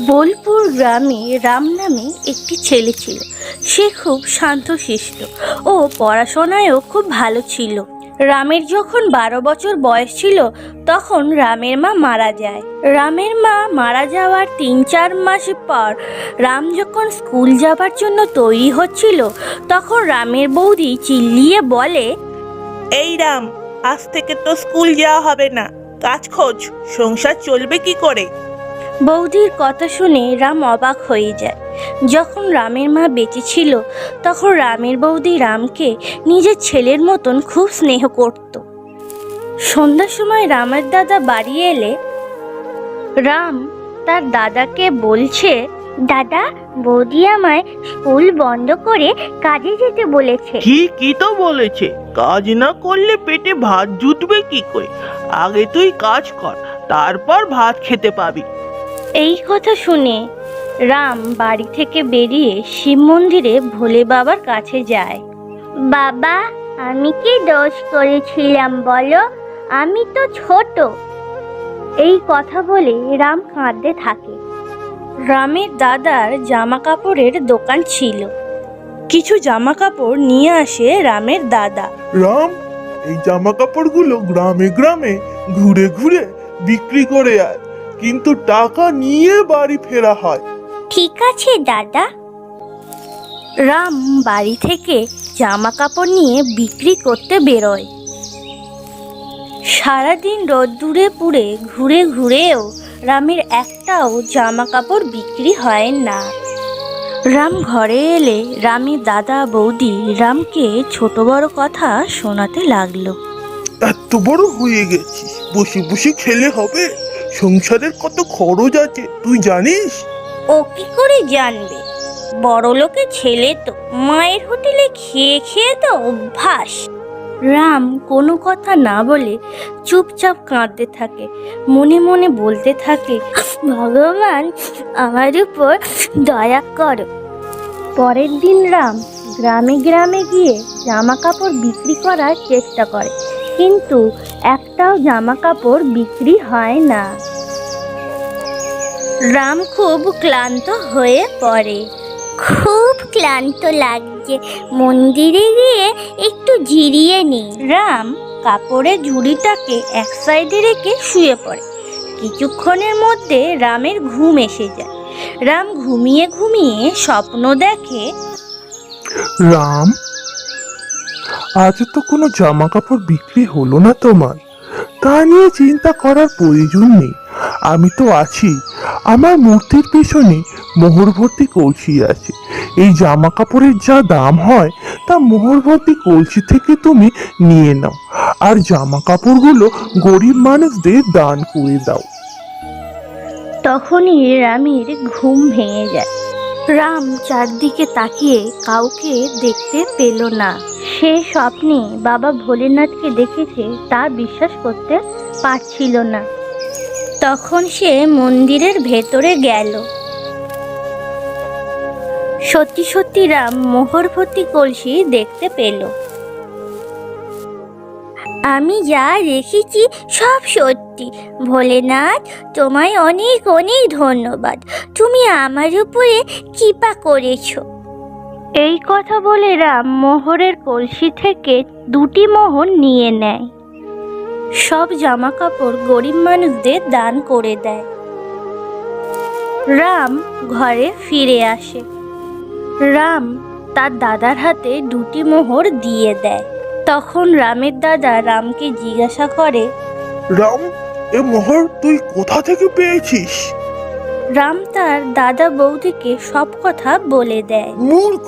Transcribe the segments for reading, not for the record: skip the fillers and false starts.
বোলপুর গ্রামে রাম নামে একটি ছেলে ছিল। সে খুব শান্তশিষ্ট ও পড়াশোনায়ও খুব ভালো ছিল। রামের যখন 12 বছর বয়স ছিল তখন রামের মা মারা যায়। রামের মা মারা যাওয়ার 3-4 মাস পর রাম যখন স্কুল যাবার জন্য তৈরি হচ্ছিল তখন রামের বৌদি চিল্লিয়ে বলে, এই রাম, আজ থেকে তো স্কুল যাওয়া হবে না, কাজ খোঁজ, সংসার চলবে কি করে? বৌদির কথা শুনে রাম অবাক হয়ে যায়। যখন রামের মা বেঁচে ছিল তখন রামের বৌদি রামকে নিজের ছেলের মতন খুব স্নেহ করত। সন্ধ্যার সময় রামের দাদা বাড়ি এলে রাম তার দাদাকে বলছে, দাদা, বৌদি আমায় স্কুল বন্ধ করে কাজে যেতে বলেছে। কি তো বলেছে? কাজ না করলে পেটে ভাত জুটবে কি করে? আগে তুই কাজ কর, তারপর ভাত খেতে পাবি। এই কথা শুনে রাম বাড়ি থেকে বেরিয়ে শিব মন্দিরে ভোলে বাবার কাছে যায়। বাবা, আমি কি দোষ করেছিলাম বলো? আমি তো ছোট। এই কথা বলে রাম কাঁদতে থাকে। রামের দাদার জামা কাপড়ের দোকান ছিল। কিছু জামা কাপড় নিয়ে আসে রামের দাদা। রাম, এই জামা কাপড়গুলো গ্রামে গ্রামে ঘুরে ঘুরে বিক্রি করে আয়, কিন্তু টাকা নিয়ে বাড়ি ফেরা হয়। ঠিক আছে দাদা। রাম বাড়ি থেকে জামা কাপড় নিয়ে বিক্রি করতে বেরোয়। সারাদিন রোদ্দুরে পুড়ে ঘুরে ঘুরেও রামের একটাও জামা কাপড় বিক্রি হয় না। রাম ঘরে এলে রামের দাদা বৌদি রামকে ছোট বড় কথা শোনাতে লাগলো। এত বড় হয়ে গেছিস, বসে বসে খেলে হবে? সংসারের কত খরচ আছে তুই জানিস? ও কি করে জানবে? বড় লোকের ছেলে তো, মায়ের হোটেলে খেয়ে খেয়ে তো অভ্যাস। রাম কোনো কথা না বলে চুপচাপ কাঁদতে থাকে। মনে মনে বলতে থাকে, ভগবান আমার উপর দয়া করো। পরের দিন রাম গ্রামে গ্রামে গিয়ে জামা কাপড় বিক্রি করার চেষ্টা করে, কিন্তু একটাও জামা কাপড় বিক্রি হয় না। রাম খুব ক্লান্ত হয়ে পড়ে। খুব ক্লান্ত লাগছে, মন্দিরে গিয়ে একটু জিরিয়ে নি। রাম কাপড়ের ঝুড়িটাকে এক সাইডে রেখে শুয়ে পড়ে। কিছুক্ষণের মধ্যে রামের ঘুম এসে যায়। রাম ঘুমিয়ে ঘুমিয়ে স্বপ্ন দেখে, রাম, আজ তো কোনো জামা কাপড় বিক্রি হলো না তোমার। তা নিয়ে চিন্তা করার প্রয়োজন নেই, আমি তো আছি। আমার মূর্তির পেছনে মোহর ভর্তি কলসি আছে। এই জামা কাপড়ের যা দাম হয় তা মোহর ভর্তি কলসি থেকে তুমি নিয়ে নাও, আর জামা কাপড়গুলো গরিব মানুষদের দান করে দাও। তখনই রামের ঘুম ভেঙে যায়। রাম চারদিকে তাকিয়ে কাউকে দেখতে পেল না। সে স্বপ্নে বাবা ভোলেনাথকে দেখেছে তা বিশ্বাস করতে পারছিল না। তখন সে মন্দিরের ভেতরে গেল। সত্যি সত্যি রাম মোহর ভর্তি কলসি দেখতে পেল। আমি যা রেখেছি সব সত্যি। ভোলেনাথ, তোমায় অনেক অনেক ধন্যবাদ। তুমি আমার উপরে কৃপা করেছো। এই কথা বলে রাম মোহরের কলসি থেকে 2টি মোহর নিয়ে নেয়। সব জামা কাপড় গরিব মানুষদের দান করে দেয়। রাম ঘরে ফিরে আসে। রাম তার দাদার হাতে 2টি মোহর দিয়ে দেয়। তখন রামের দাদা রামকে জিজ্ঞাসা করে, রাম, এ মোহর তুই কোথা থেকে পেয়েছিস? রাম তার দাদা বৌদিকে সব কথা বলে দেয়। মূর্খ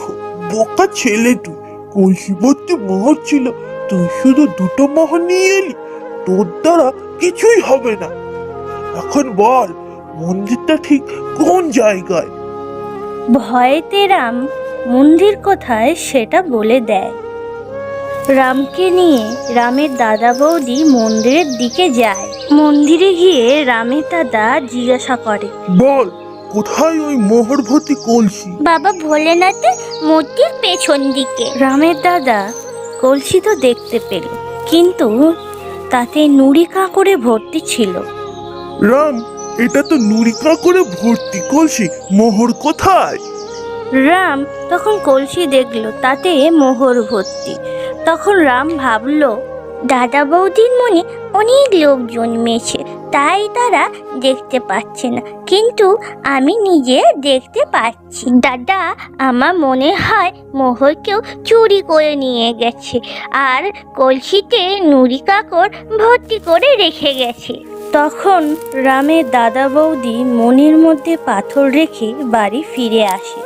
বোকা ছেলে তুই, কলসি ভর্তি মোহর ছিল, তুই শুধু 2টো মোহর নিয়ে এলি। তোর দ্বারা কিছুই হবে না। এখন বল, মন্দিরটা ঠিক কোন জায়গায়? ভয়েতে রাম মন্দির কোথায় সেটা বলে দেয়। রামকে নিয়ে রামের দাদা বৌদি মন্দিরের দিকে যায়। মন্দিরে গিয়ে রামের দাদা জিজ্ঞাসা করে, বল, কোথায় ওই মোহর ভর্তি কলসি? বাবা ভোলেনাথের মূর্তির পেছন দিকে। রামের দাদা কলসি তো দেখতে পেল, কিন্তু তাতে নুড়ি কাঁকড়ে ভর্তি ছিল। রাম, এটা তো নুরিকা করে ভর্তি কলসি, মোহর কোথায়? রাম তখন কলসি দেখলো তাতে মোহর ভর্তি। তখন রাম ভাবলো, দাদা বৌদির মনে অনেক লোক জন্মেছে, তাই তারা দেখতে পাচ্ছে না, কিন্তু আমি নিজে দেখতে পাচ্ছি। দাদা, আমার মনে হয় মোহর কেউ চুরি করে নিয়ে গেছে, আর কলসিতে নুরি কাকর ভর্তি করে রেখে গেছে। তখন রামের দাদা বৌদি মনের মধ্যে পাথর রেখে বাড়ি ফিরে আসে।